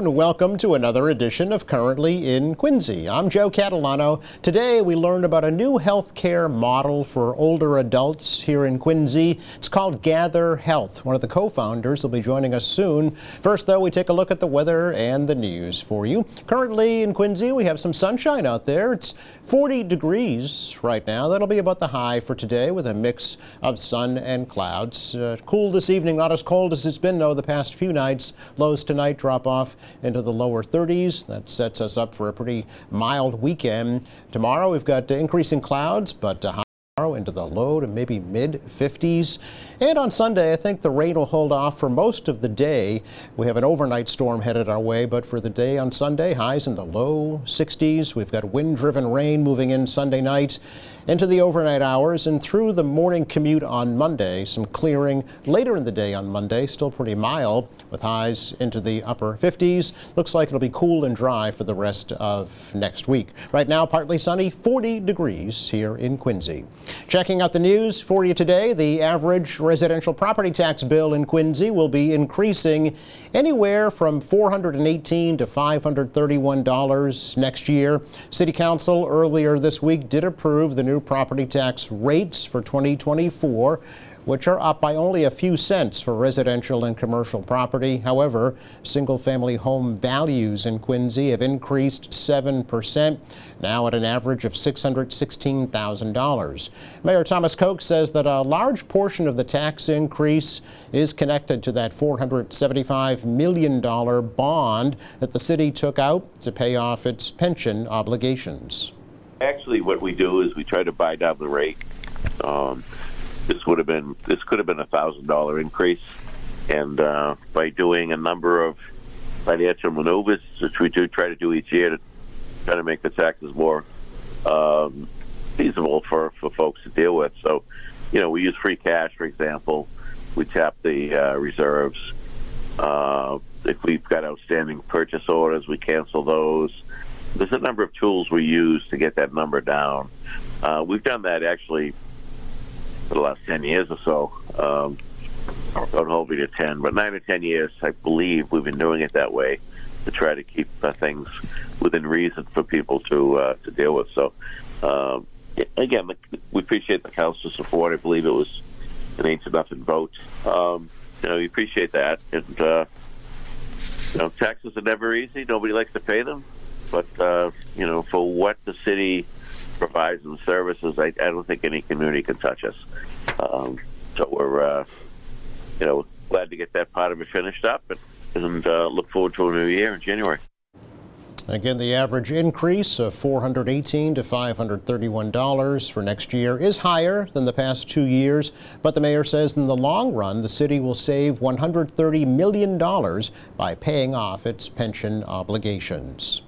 and welcome to another edition of Currently in Quincy. I'm Joe Catalano. Today we learned about a new healthcare model for older adults here in Quincy. It's called Gather Health. One of the co-founders will be joining us soon. First, though, we take a look at the weather and the news for you. Currently in Quincy, we have some sunshine out there. It's 40 degrees right now. That'll be about the high for today with a mix of sun and clouds. Cool this evening, not as cold as it's been, though, the past few nights. Lows tonight drop off into the lower 30s. That sets us up for a pretty mild weekend. Tomorrow we've got increasing clouds, but high into the low to maybe mid 50s. And on Sunday, I think the rain will hold off for most of the day. We have an overnight storm headed our way, but for the day on Sunday, highs in the low 60s. We've got wind-driven rain moving in Sunday night into the overnight hours and through the morning commute on Monday. Some clearing later in the day on Monday, still pretty mild with highs into the upper 50s. Looks like it'll be cool and dry for the rest of next week. Right now, partly sunny, 40 degrees here in Quincy. Checking out the news for you today, the average residential property tax bill in Quincy will be increasing anywhere from $418 to $531 next year. City Council earlier this week did approve the new property tax rates for 2024, which are up by only a few cents for residential and commercial property. However, single-family home values in Quincy have increased 7%, now at an average of $616,000. Mayor Thomas Koch says that a large portion of the tax increase is connected to that $475 million bond that the city took out to pay off its pension obligations. Actually, what we do is we try to buy down the rate. This could have been $1,000 increase, and by doing a number of financial maneuvers, which we do try to do each year to try to make the taxes more feasible for folks to deal with. So, we use free cash, for example. We tap the reserves. If we've got outstanding purchase orders, we cancel those. There's a number of tools we use to get that number down. We've done that actually for the last 10 years or so. Don't hold me to 10, but 9 or 10 years, I believe we've been doing it that way to try to keep things within reason for people to deal with. So, again, we appreciate the council's support. I believe it was an 8-0 vote. We appreciate that. And, taxes are never easy. Nobody likes to pay them. But, for what the city provides in services, I don't think any community can touch us. So we're, glad to get that part of it finished up and look forward to a new year in January. Again, the average increase of $418 to $531 for next year is higher than the past 2 years, but the mayor says in the long run, the city will save $130 million by paying off its pension obligations.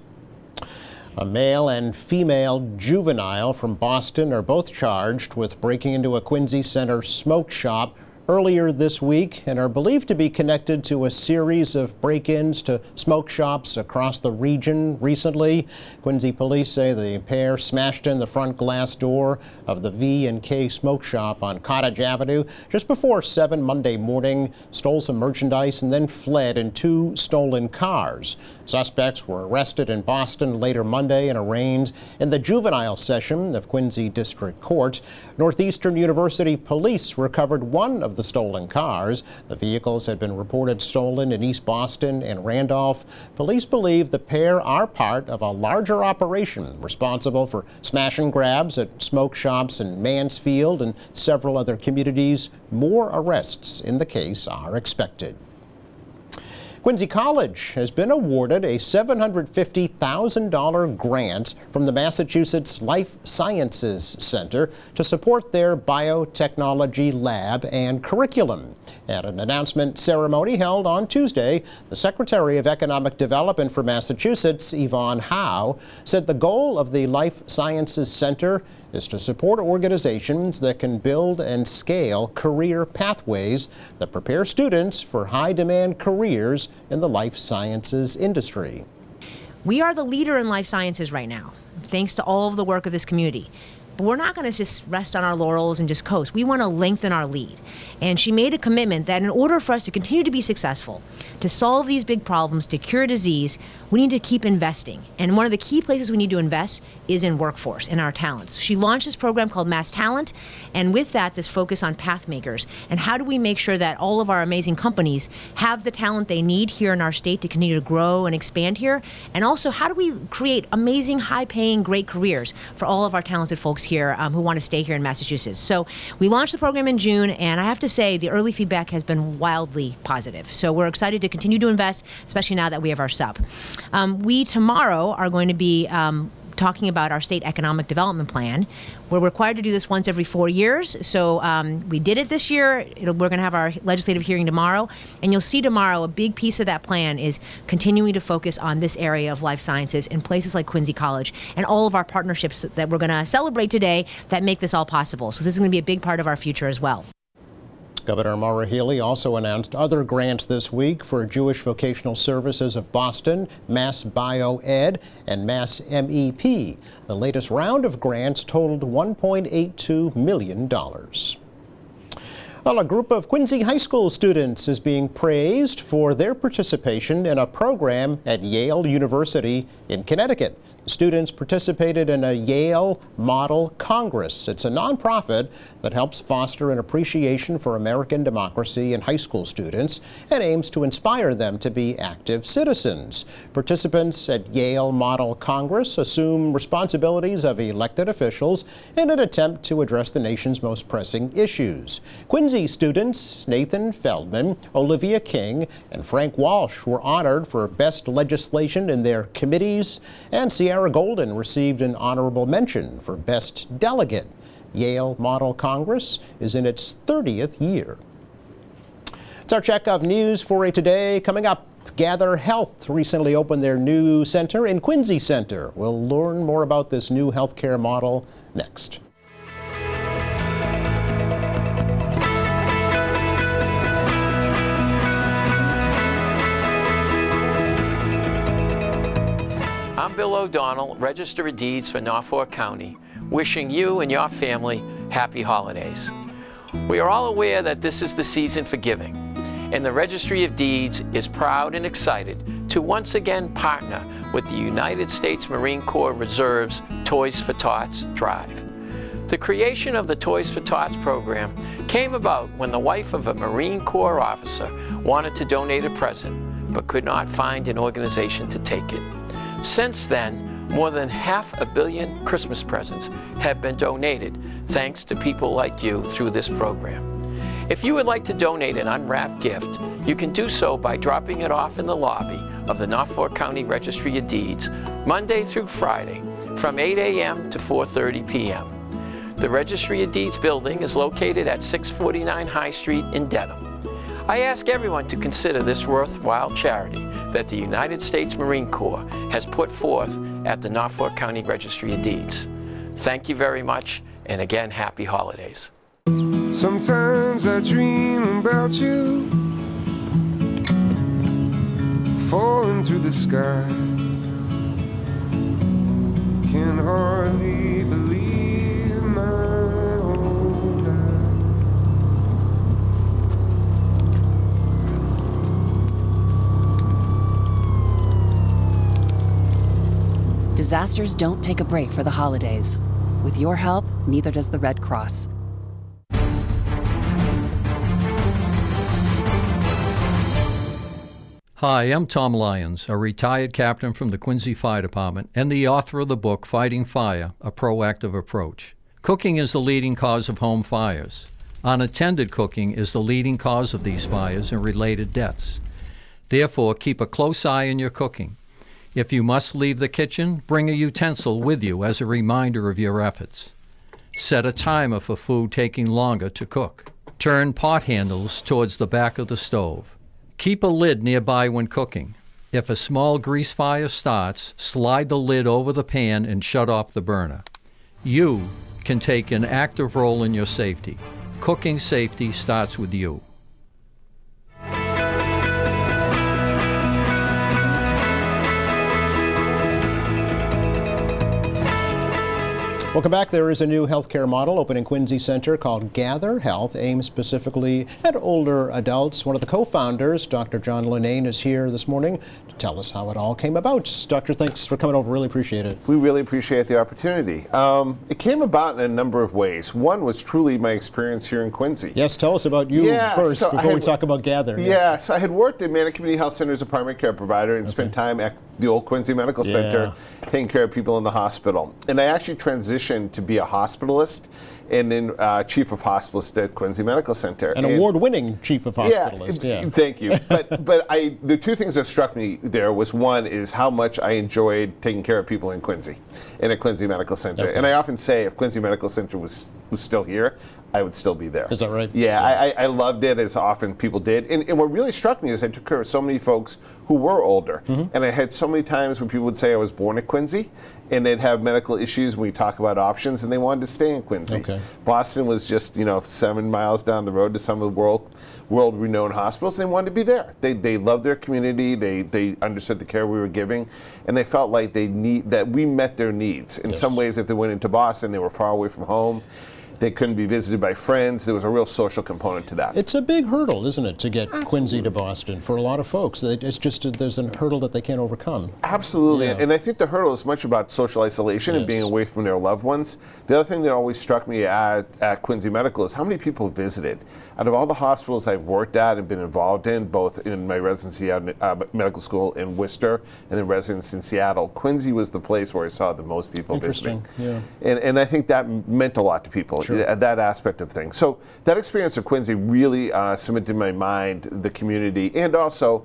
A male and female juvenile from Boston are both charged with breaking into a Quincy Center smoke shop earlier this week and are believed to be connected to a series of break-ins to smoke shops across the region recently. Quincy police say the pair smashed in the front glass door of the V&K smoke shop on Cottage Avenue just before 7 Monday morning, stole some merchandise and then fled in 2 stolen cars. Suspects were arrested in Boston later Monday and arraigned in the juvenile session of Quincy District Court. Northeastern University police recovered one of the stolen cars. The vehicles had been reported stolen in East Boston and Randolph. Police believe the pair are part of a larger operation responsible for smash and grabs at smoke shops in Mansfield and several other communities. More arrests in the case are expected. Quincy College has been awarded a $750,000 grant from the Massachusetts Life Sciences Center to support their biotechnology lab and curriculum. At an announcement ceremony held on Tuesday, the Secretary of Economic Development for Massachusetts, Yvonne Howe, said the goal of the Life Sciences Center is to support organizations that can build and scale career pathways that prepare students for high-demand careers in the life sciences industry. We are the leader in life sciences right now, thanks to all of the work of this community. but we're not going to just rest on our laurels and just coast. We want to lengthen our lead. And she made a commitment that in order for us to continue to be successful, to solve these big problems, to cure disease, we need to keep investing. And one of the key places we need to invest is in workforce, in our talents. She launched this program called Mass Talent, and with that, this focus on path makers. And how do we make sure that all of our amazing companies have the talent they need here in our state to continue to grow and expand here? And also, how do we create amazing, high-paying, great careers for all of our talented folks here who want to stay here in Massachusetts? So we launched the program in June, and I have to say the early feedback has been wildly positive. So we're excited to continue to invest, especially now that we have our sub. We tomorrow are going to be talking about our state economic development plan. We're required to do this once every 4 years, so we did it this year. We're going to have our legislative hearing tomorrow, and you'll see tomorrow a big piece of that plan is continuing to focus on this area of life sciences in places like Quincy College and all of our partnerships that we're going to celebrate today that make this all possible. So this is going to be a big part of our future as well. Governor Maura Healey also announced other grants this week for Jewish Vocational Services of Boston, Mass BioEd, and Mass MEP. The latest round of grants totaled $1.82 million. Well, a group of Quincy High School students is being praised for their participation in a program at Yale University in Connecticut. The students participated in a Yale Model Congress. It's a nonprofit that helps foster an appreciation for American democracy in high school students and aims to inspire them to be active citizens. Participants at Yale Model Congress assume responsibilities of elected officials in an attempt to address the nation's most pressing issues. Quincy students Nathan Feldman, Olivia King, and Frank Walsh were honored for best legislation in their committees, and Sierra Golden received an honorable mention for best delegate. Yale Model Congress is in its 30th year. It's our check of news for today. Coming up, Gather Health recently opened their new center in Quincy Center. We'll learn more about this new healthcare model next. I'm Bill O'Donnell, Register of Deeds for Norfolk County, wishing you and your family happy holidays. We are all aware that this is the season for giving, and the Registry of Deeds is proud and excited to once again partner with the United States Marine Corps Reserve's Toys for Tots drive. The creation of the Toys for Tots program came about when the wife of a Marine Corps officer wanted to donate a present, but could not find an organization to take it. Since then, more than 500 million Christmas presents have been donated thanks to people like you through this program. If you would like to donate an unwrapped gift, you can do so by dropping it off in the lobby of the Norfolk County Registry of Deeds Monday through Friday from 8 a.m. to 4:30 p.m. The Registry of Deeds building is located at 649 High Street in Dedham. I ask everyone to consider this worthwhile charity that the United States Marine Corps has put forth at the Norfolk County Registry of Deeds. Thank you very much, and again, happy holidays. Sometimes I dream about you falling through the sky. Can hardly believe my own eyes. Disasters don't take a break for the holidays. With your help, neither does the Red Cross. Hi, I'm Tom Lyons, a retired captain from the Quincy Fire Department and the author of the book Fighting Fire, A Proactive Approach. Cooking is the leading cause of home fires. Unattended cooking is the leading cause of these fires and related deaths. Therefore, keep a close eye on your cooking. If you must leave the kitchen, bring a utensil with you as a reminder of your efforts. Set a timer for food taking longer to cook. Turn pot handles towards the back of the stove. Keep a lid nearby when cooking. If a small grease fire starts, slide the lid over the pan and shut off the burner. You can take an active role in your safety. Cooking safety starts with you. Welcome back. There is a new healthcare model open in Quincy Center called Gather Health, aimed specifically at older adults. One of the co-founders, Dr. John Linnane, is here this morning to tell us how it all came about. Doctor, thanks for coming over. Really appreciate it. We really appreciate the opportunity. It came about in a number of ways. One was truly my experience here in Quincy. Yes, tell us about you first before we talk about Gather. Yeah, so I had worked at Manor Community Health Center as a primary care provider and spent time at the old Quincy Medical Center taking care of people in the hospital. And I actually transitioned to be a hospitalist and then chief of hospitalist at Quincy Medical Center. An award-winning chief of hospitalist. Yeah, thank you. But the two things that struck me there was, one is how much I enjoyed taking care of people in Quincy, and at Quincy Medical Center. And I often say if Quincy Medical Center was still here, I would still be there. Is that right? Yeah, I loved it, as often people did. And what really struck me is I took care of so many folks who were older. And I had so many times when people would say I was born at Quincy, and they'd have medical issues when we talk about options, and they wanted to stay in Quincy. Boston was just 7 miles down the road to some of the world-renowned hospitals. They wanted to be there. They loved their community. They understood the care we were giving, and they felt like that we met their needs. In some ways, if they went into Boston, they were far away from home. They couldn't be visited by friends. There was a real social component to that. It's a big hurdle, isn't it, to get Quincy to Boston for a lot of folks. It's just there's a hurdle that they can't overcome. Absolutely, and I think the hurdle is much about social isolation and being away from their loved ones. The other thing that always struck me at Quincy Medical is how many people visited. Out of all the hospitals I've worked at and been involved in, both in my residency at medical school in Worcester and then residence in Seattle, Quincy was the place where I saw the most people visiting. And I think that meant a lot to people. That aspect of things. So that experience of Quincy really cemented in my mind the community, and also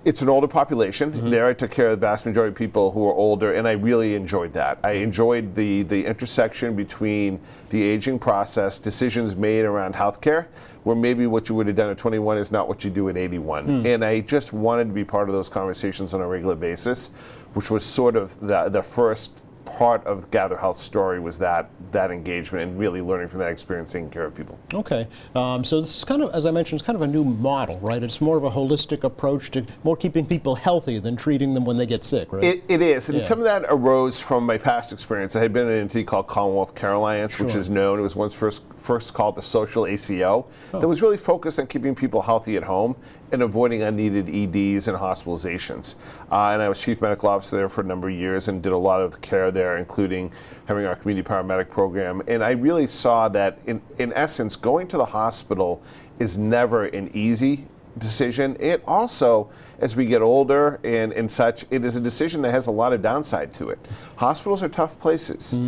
it's an older population. There I took care of the vast majority of people who are older, and I really enjoyed that. I enjoyed the intersection between the aging process, decisions made around healthcare, where maybe what you would have done at 21 is not what you do at 81. And I just wanted to be part of those conversations on a regular basis, which was sort of the first part of Gather Health's story, was that engagement and really learning from that experience, taking care of people. Okay, so this is kind of, as I mentioned, it's kind of a new model, right? It's more of a holistic approach to more keeping people healthy than treating them when they get sick, right? It is, and some of that arose from my past experience. I had been in an entity called Commonwealth Care Alliance, which is known, it was once first called the Social ACO, that was really focused on keeping people healthy at home and avoiding unneeded EDs and hospitalizations. And I was chief medical officer there for a number of years and did a lot of the care there, including having our community paramedic program. And I really saw that, in essence, going to the hospital is never an easy decision. It also, as we get older and such, it is a decision that has a lot of downside to it. Hospitals are tough places.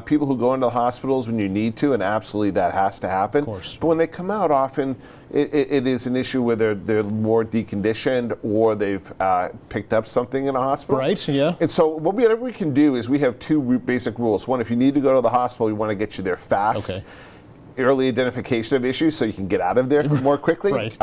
People who go into hospitals when you need to, and absolutely that has to happen. Of course. But when they come out, often it is an issue where they're more deconditioned, or they've picked up something in a hospital. Right, yeah. And so whatever we can do is we have two basic rules. One, if you need to go to the hospital, we want to get you there fast. Okay. Early identification of issues so you can get out of there more quickly. Right.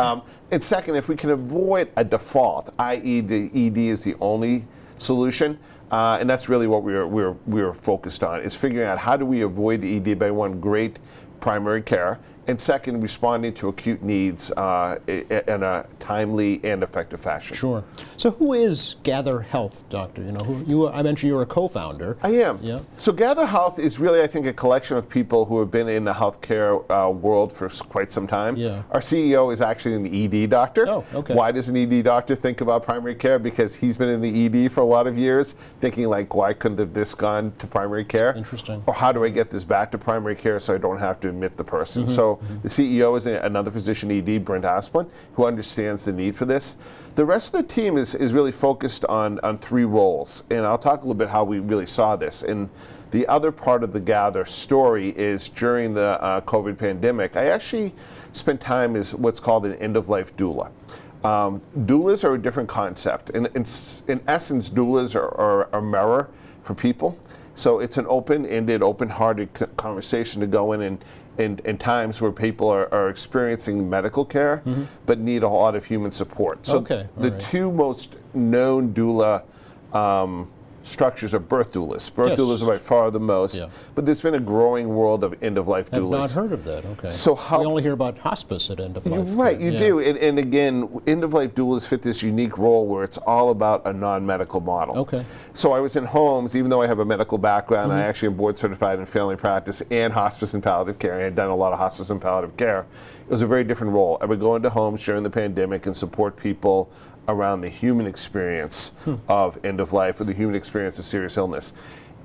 And second, if we can avoid a default, i.e. the ED is the only solution, and that's really what we're focused on, is figuring out how do we avoid the ED by, one, great primary care, and second, responding to acute needs in a timely and effective fashion. Sure. So who is Gather Health, Doctor? I mentioned you're a co-founder. I am. Yeah. So Gather Health is really, I think, a collection of people who have been in the healthcare world for quite some time. Yeah. Our CEO is actually an ED doctor. Oh, okay. Why does an ED doctor think about primary care? Because he's been in the ED for a lot of years, thinking like, why couldn't have this gone to primary care? Interesting. Or how do I get this back to primary care so I don't have to admit the person? So the CEO is another physician ED, Brent Asplin, who understands the need for this. The rest of the team is really focused on three roles, and I'll talk a little bit how we really saw this. And the other part of the Gather story is during the COVID pandemic, I actually spent time as what's called an end-of-life doula. Doulas are a different concept. In essence, doulas are a mirror for people. So it's an open-ended, open-hearted conversation to go in times where people are experiencing medical care, but need a lot of human support. So the two most known doula structures are birth doulas. Birth Yes. doulas are by far the most, Yeah. but there's been a growing world of end-of-life I've doulas. not heard of that. Okay. So how- we only hear about hospice at end of life. Right, you Yeah. do. And again, end-of-life doulas fit this unique role where it's all about a non-medical model. Okay. So I was in homes, even though I have a medical background, I actually am board certified in family practice and hospice and palliative care. I had done a lot of hospice and palliative care. It was a very different role. I would go into homes during the pandemic and support people around the human experience of end of life or the human experience of serious illness.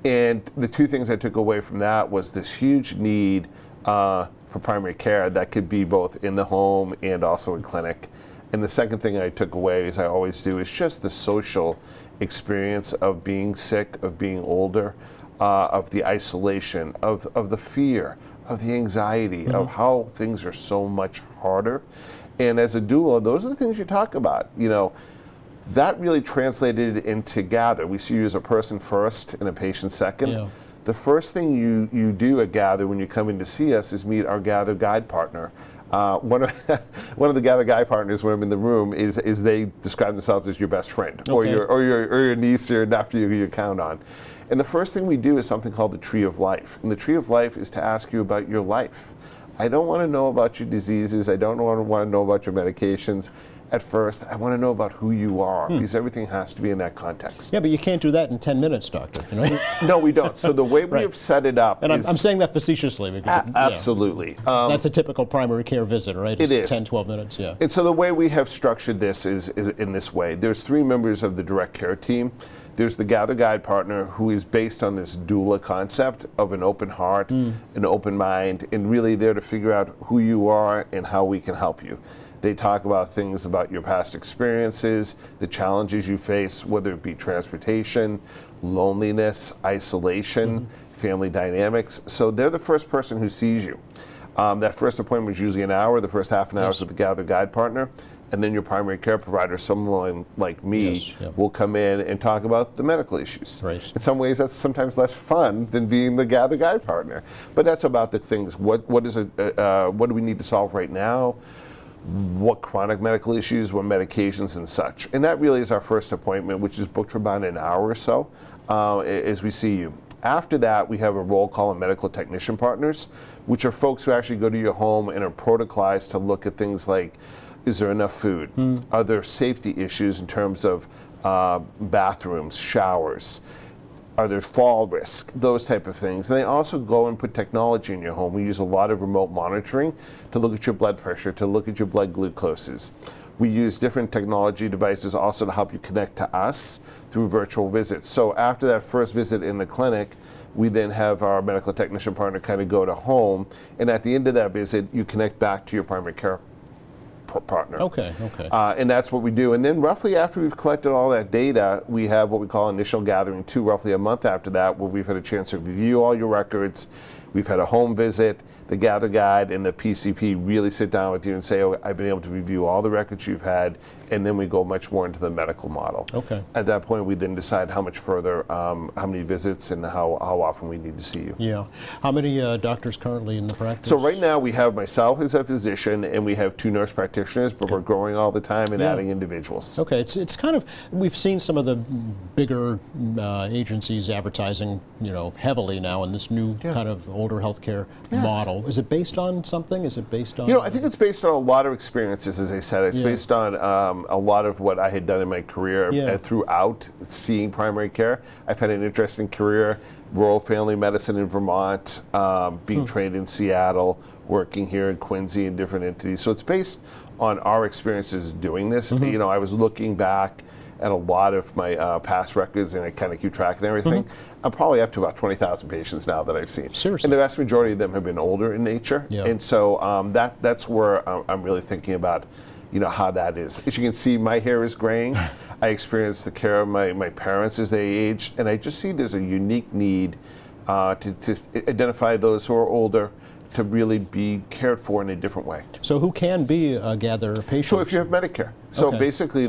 And the two things I took away from that was this huge need for primary care that could be both in the home and also in clinic. And the second thing I took away, as I always do, is just the social experience of being sick, of being older, of the isolation, of the fear, of the anxiety, of how things are so much harder. And as a doula, those are the things you talk about. You know, that really translated into Gather. We see you as a person first and a patient second. Yeah. The first thing you do at Gather when you come in to see us is meet our Gather Guide partner. One of the Gather Guide partners when I'm in the room is they describe themselves as your best friend or Okay. your niece or your nephew who you count on. And the first thing we do is something called the Tree of Life. And the Tree of Life is to ask you about your life. I don't want to know about your diseases. I don't want to know about your medications. At first, I want to know about who you are because everything has to be in that context. Yeah, but you can't do that in 10 minutes, doctor. You know? No, we don't. So the way we Right. have set it up And is... I'm saying that facetiously. Because, yeah. Absolutely. That's a typical primary care visit, right? It is. 10, 12 minutes, yeah. And so the way we have structured this is in this way. There's 3 members of the direct care team. There's the Gather Guide partner who is based on this doula concept of an open heart, an open mind, and really there to figure out who you are and how we can help you. They talk about things about your past experiences, the challenges you face, whether it be transportation, loneliness, isolation, family dynamics. So they're the first person who sees you. That first appointment is usually an hour. The first half an hour is with the Gather Guide partner. And then your primary care provider, someone like me, Yes, yeah. will come in and talk about the medical issues. Right. In some ways, that's sometimes less fun than being the Gather Guide partner. But that's about the things. What do we need to solve right now? What chronic medical issues, what medications and such. And that really is our first appointment, which is booked for about an hour or so as we see you. After that, we have a roll call of medical technician partners, which are folks who actually go to your home and are protocolized to look at things like, is there enough food? Are there safety issues in terms of bathrooms, showers? Are there fall risk? Those type of things. And they also go and put technology in your home. We use a lot of remote monitoring to look at your blood pressure, to look at your blood glucoses. We use different technology devices also to help you connect to us through virtual visits. So after that first visit in the clinic, we then have our medical technician partner kind of go to home. And at the end of that visit, you connect back to your primary care partner. Okay, okay. And that's what we do. And then roughly after we've collected all that data, we have what we call initial gathering 2, roughly a month after that, where we've had a chance to review all your records. We've had a home visit. The Gather Guide and the PCP really sit down with you and say, oh, I've been able to review all the records you've had, and then we go much more into the medical model. Okay. At that point, we then decide how much further, how many visits and how often we need to see you. Yeah. How many doctors currently in the practice? So right now we have myself as a physician and we have 2 nurse practitioners, but we're growing all the time and Yeah. adding individuals. Okay, it's kind of, we've seen some of the bigger agencies advertising, heavily now in this new kind of older healthcare model. Is it based on something? Is it based on? I think it's based on a lot of experiences, as I said. It's Yeah. based on a lot of what I had done in my career Yeah. throughout seeing primary care. I've had an interesting career, rural family medicine in Vermont, being trained in Seattle, working here in Quincy in different entities. So it's based on our experiences doing this. I was looking back at a lot of my past records, and I kind of keep track of everything. I'm probably up to about 20,000 patients now that I've seen. Seriously? And the vast majority of them have been older in nature. Yeah. And so that's where I'm really thinking about, how that is. As you can see, my hair is graying. I experienced the care of my parents as they aged, and I just see there's a unique need to identify those who are older, to really be cared for in a different way. So who can be a Gather patient? So if you have Medicare. So Okay. basically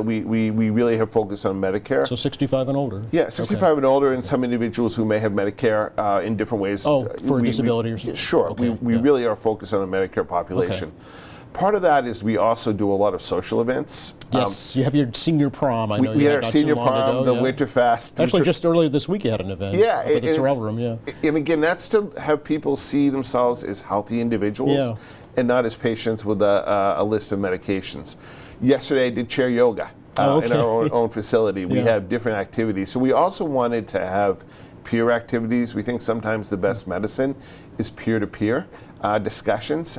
we really have focused on Medicare. So 65 and older? Yeah, 65 and older, and some individuals who may have Medicare in different ways. Oh, for a disability or something? Sure. Okay, We yeah. really are focused on a Medicare population. Part of that is we also do a lot of social events. Yes, you have your senior prom. I know We you had our not senior too long prom, ago, the yeah. Winterfest. Actually, just earlier this week you had an event. Yeah, up at the and Terrell it's- Room. Yeah. And again, that's to have people see themselves as healthy individuals Yeah. and not as patients with a list of medications. Yesterday, I did chair yoga in our own facility. We Yeah. have different activities. So we also wanted to have peer activities. We think sometimes the best medicine is peer-to-peer discussions.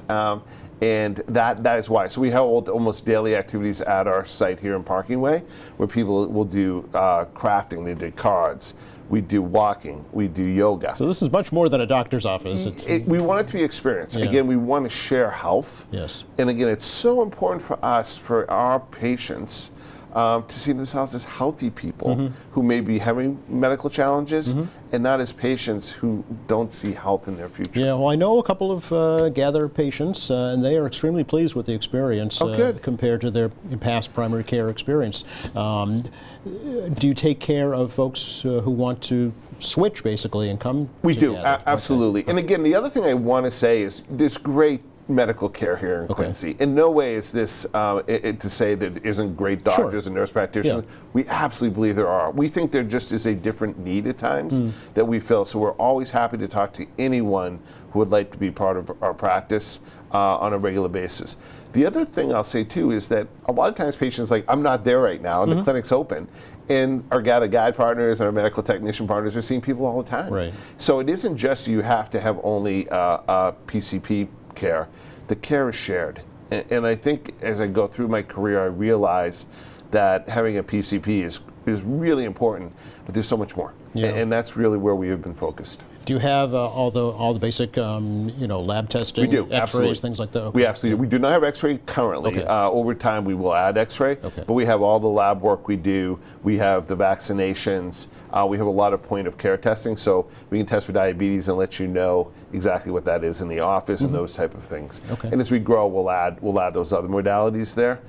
And that is why. So we hold almost daily activities at our site here in Parking Way, where people will do crafting, they do cards, we do walking, we do yoga. So this is much more than a doctor's office. We want it to be experience. Yeah. Again, we want to share health. Yes. And again, it's so important for us, for our patients, to see themselves as healthy people who may be having medical challenges and not as patients who don't see health in their future. Yeah, well, I know a couple of Gather patients, and they are extremely pleased with the experience good. compared to their past primary care experience. Do you take care of folks who want to switch, basically, and come We to do, Gather? absolutely. And again, the other thing I want to say is there's great medical care here in Quincy. In no way is this to say that there isn't great doctors and nurse practitioners. Yeah. We absolutely believe there are. We think there just is a different need at times that we fill. So we're always happy to talk to anyone who would like to be part of our practice on a regular basis. The other thing I'll say too is that a lot of times patients like, I'm not there right now and the clinic's open. And our Gather Guide partners and our medical technician partners are seeing people all the time. Right. So it isn't just you have to have only PCP care. The care is shared. And I think as I go through my career, I realize that having a PCP is really important, but there's so much more. Yeah. And that's really where we have been focused. Do you have all the basic lab testing? We do, X-rays, absolutely. things like that? Okay. We absolutely do. We do not have X-ray currently. Okay. Over time, we will add X-ray, Okay. but we have all the lab work we do. We have the vaccinations. We have a lot of point-of-care testing, so we can test for diabetes and let you know exactly what that is in the office and those type of things. Okay. And as we grow, we'll add those other modalities there.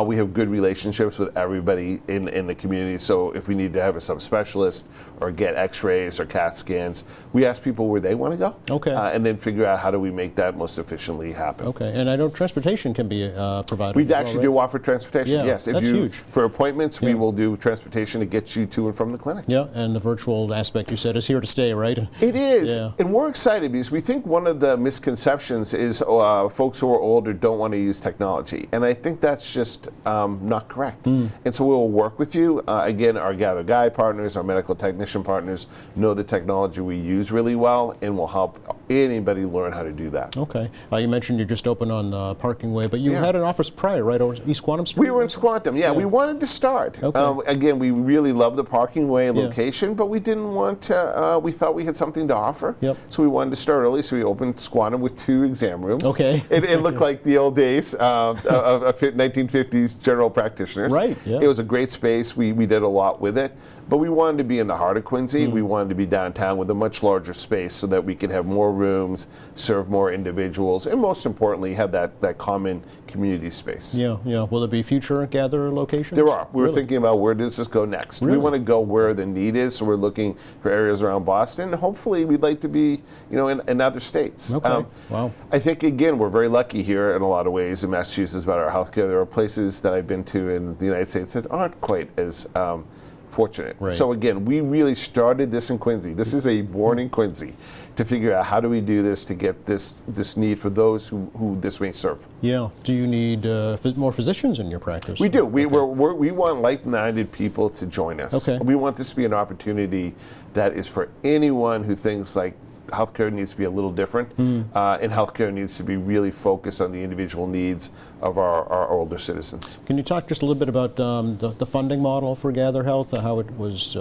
We have good relationships with everybody in the community, so if we need to have a subspecialist or get X-rays or CAT scans, we ask people where they want to go, Okay. and then figure out how do we make that most efficiently happen. Okay, and I know transportation can be provided. We as well, actually right? do offer transportation, Yeah, yes. If that's huge. For appointments, we Yeah. will do transportation to get you to and from the clinic. Yeah, and the virtual aspect you said is here to stay, right? It is, Yeah. and we're excited because we think one of the misconceptions is folks who are older don't want to use technology, and I think that's just not correct. And so we will work with you. Again, our Gather Guide partners, our medical technician partners know the technology we use really well, and will help anybody learn how to do that. Okay. You mentioned you just opened on Parking Way, but you Yeah. had an office prior, right, over East Quantum Street? We were in Squantum, yeah. We wanted to start. Okay. Again, we really love the Parking Way Yeah. location, but we didn't want to, we thought we had something to offer. Yep. So we wanted to start early, so we opened Squantum with 2 exam rooms. Okay. It looked like the old days of 1950s general practitioners. Right, yeah. It was a great space. We did a lot with it. But we wanted to be in the heart of Quincy. We wanted to be downtown with a much larger space so that we could have more rooms, serve more individuals, and most importantly, have that common community space. Yeah, yeah. Will there be future Gather locations? There are. We were Really? thinking about where does this go next. Really? We want to go where the need is, so we're looking for areas around Boston. Hopefully, we'd like to be, in other states. Okay. Wow. I think again we're very lucky here in a lot of ways in Massachusetts about our healthcare. There are places that I've been to in the United States that aren't quite as fortunate. Right. So again, we really started this in Quincy. This is a born in Quincy to figure out how do we do this to get this need for those who this may serve. Yeah. Do you need more physicians in your practice? We do. We want like-minded people to join us. Okay. We want this to be an opportunity that is for anyone who thinks like healthcare needs to be a little different, and healthcare needs to be really focused on the individual needs of our older citizens. Can you talk just a little bit about the funding model for Gather Health, how it was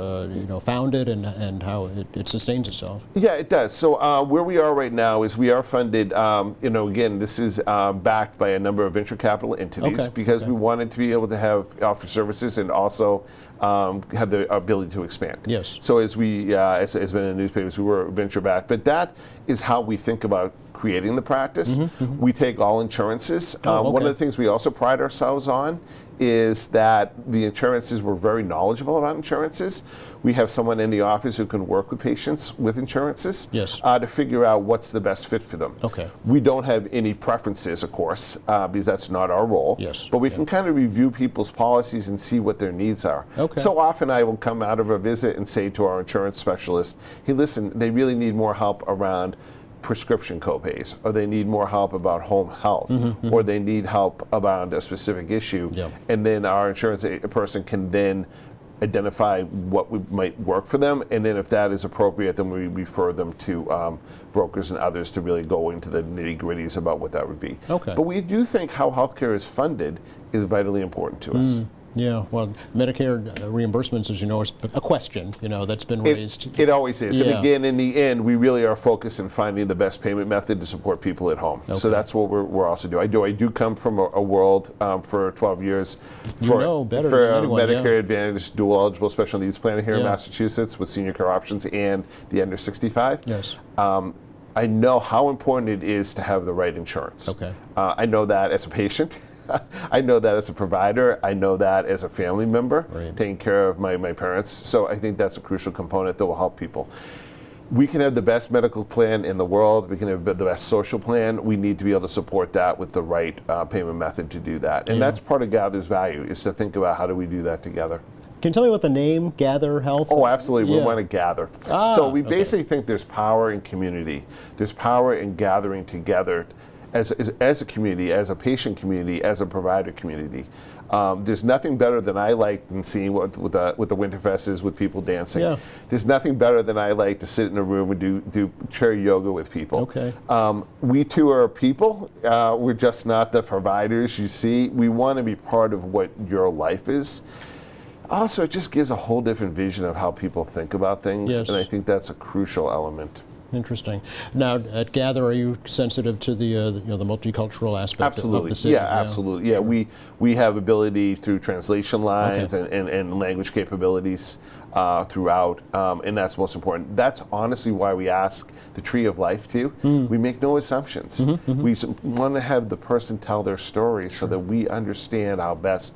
founded and how it sustains itself? Yeah, it does. So where we are right now is we are funded, again, this is backed by a number of venture capital entities Okay, because okay. we wanted to be able to offer services and also have the ability to expand. Yes. So as we, as been in the newspapers, we were venture backed, but that is how we think about creating the practice. We take all insurances. Oh, One okay. of the things we also pride ourselves on is that the insurances were very knowledgeable about insurances. We have someone in the office who can work with patients with insurances Yes. to figure out what's the best fit for them. Okay. We don't have any preferences, of course, because that's not our role. Yes. But we can kind of review people's policies and see what their needs are. Okay. So often I will come out of a visit and say to our insurance specialist, hey, listen, they really need more help around prescription copays, or they need more help about home health, or they need help about a specific issue. Yeah. And then our insurance person can then identify what might work for them, and then if that is appropriate, then we refer them to brokers and others to really go into the nitty-gritties about what that would be. Okay. But we do think how healthcare is funded is vitally important to us. Yeah, well, Medicare reimbursements, as you know, is a question, that's been raised. It always is. Yeah. And again, in the end, we really are focused on finding the best payment method to support people at home. Okay. So that's what we're also doing. I do come from a world for 12 years You know better for than anyone, Medicare yeah. Advantage dual eligible special needs plan here in Yeah. Massachusetts with senior care options and the under 65. Yes. I know how important it is to have the right insurance. Okay. I know that as a patient. I know that as a provider. I know that as a family member, Right. taking care of my parents. So I think that's a crucial component that will help people. We can have the best medical plan in the world. We can have the best social plan. We need to be able to support that with the right payment method to do that. And Yeah. that's part of Gather's value, is to think about how do we do that together. Can you tell me what the name Gather Health? Oh, absolutely. Yeah. We want to gather. Ah, So we okay. basically think there's power in community. There's power in gathering together as a community, as a patient community, as a provider community. There's nothing better than I like than seeing what the Winterfest is with people dancing. Yeah. There's nothing better than I like to sit in a room and do chair yoga with people. Okay. We too are people. We're just not the providers you see. We want to be part of what your life is. Also, it just gives a whole different vision of how people think about things, Yes. and I think that's a crucial element. Interesting. Now, at Gather, are you sensitive to the multicultural aspect Absolutely. of the city? Yeah, absolutely. Yeah, Sure. we have ability through translation lines and language capabilities throughout, and that's most important. That's honestly why we ask the Tree of Life too. We make no assumptions. We want to have the person tell their story so that we understand how best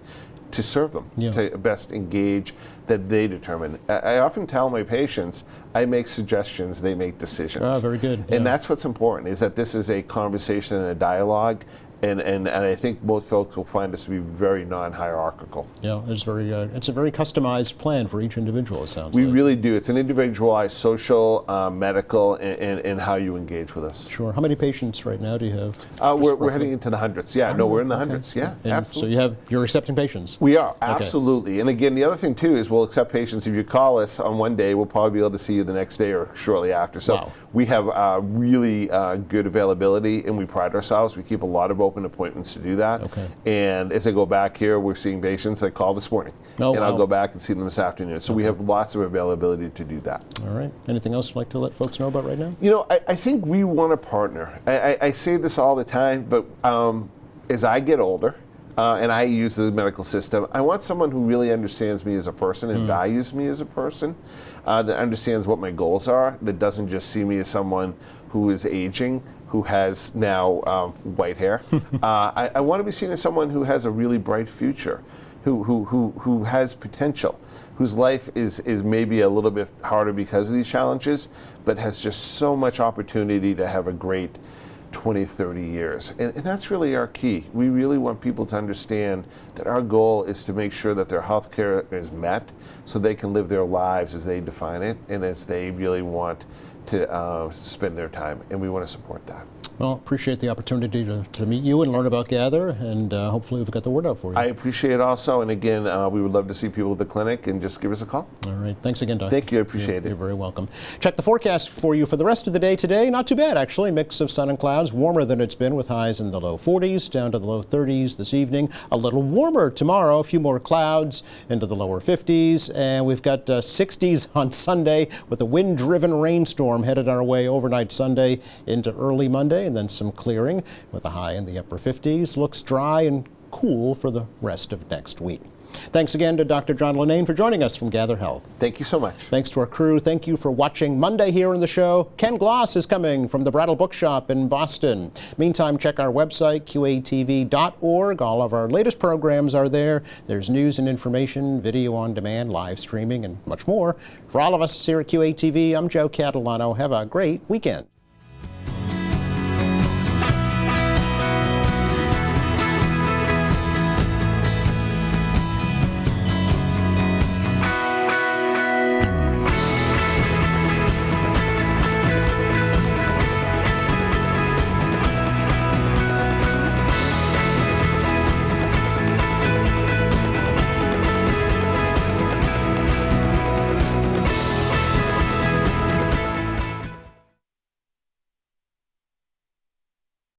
to serve them, Yeah. to best engage, that they determine. I often tell my patients, I make suggestions, they make decisions. Ah, very good. And Yeah. that's what's important, is that this is a conversation and a dialogue, and I think most folks will find this to be very non-hierarchical. Yeah, it's a very customized plan for each individual, it sounds We like. really do. It's an individualized social, medical, and how you engage with us. Sure. How many patients right now do you have? We're heading into the hundreds. Yeah, no, we're in the Okay. hundreds. Yeah, And absolutely. So you're accepting patients? We are, absolutely. And again, the other thing too is we'll accept patients. If you call us on one day, we'll probably be able to see you the next day or shortly after. So Wow. we have really good availability, and we pride ourselves. We keep a lot of open appointments to do that. Okay. And as I go back here, we're seeing patients that called this morning. Oh, and I'll wow. go back and see them this afternoon. So we have lots of availability to do that. All right. Anything else you'd like to let folks know about right now? You know, I think we want to partner. I say this all the time, but as I get older, and I use the medical system, I want someone who really understands me as a person and values me as a person, that understands what my goals are, that doesn't just see me as someone who is aging, who has now white hair. I want to be seen as someone who has a really bright future, who has potential, whose life is maybe a little bit harder because of these challenges, but has just so much opportunity to have a great 20, 30 years. And that's really our key. We really want people to understand that our goal is to make sure that their health care is met so they can live their lives as they define it and as they really want to spend their time. And we want to support that. Well, appreciate the opportunity to meet you and learn about Gather, and hopefully we've got the word out for you. I appreciate it also. And again, we would love to see people at the clinic, and just give us a call. All right. Thanks again, Doc. Thank you. I appreciate it. You're very welcome. Check the forecast for you for the rest of the day today. Not too bad, actually. Mix of sun and clouds. Warmer than it's been, with highs in the low 40s down to the low 30s this evening. A little warmer tomorrow. A few more clouds into the lower 50s. And we've got 60s on Sunday with a wind-driven rainstorm headed our way overnight Sunday into early Monday, and then some clearing with a high in the upper 50s. Looks dry and cool for the rest of next week. Thanks again to Dr. John Linnane for joining us from Gather Health. Thank you so much. Thanks to our crew. Thank you for watching Monday here on the show. Ken Gloss is coming from the Brattle Bookshop in Boston. Meantime, check our website, qatv.org. All of our latest programs are there. There's news and information, video on demand, live streaming, and much more. For all of us here at QATV, I'm Joe Catalano. Have a great weekend.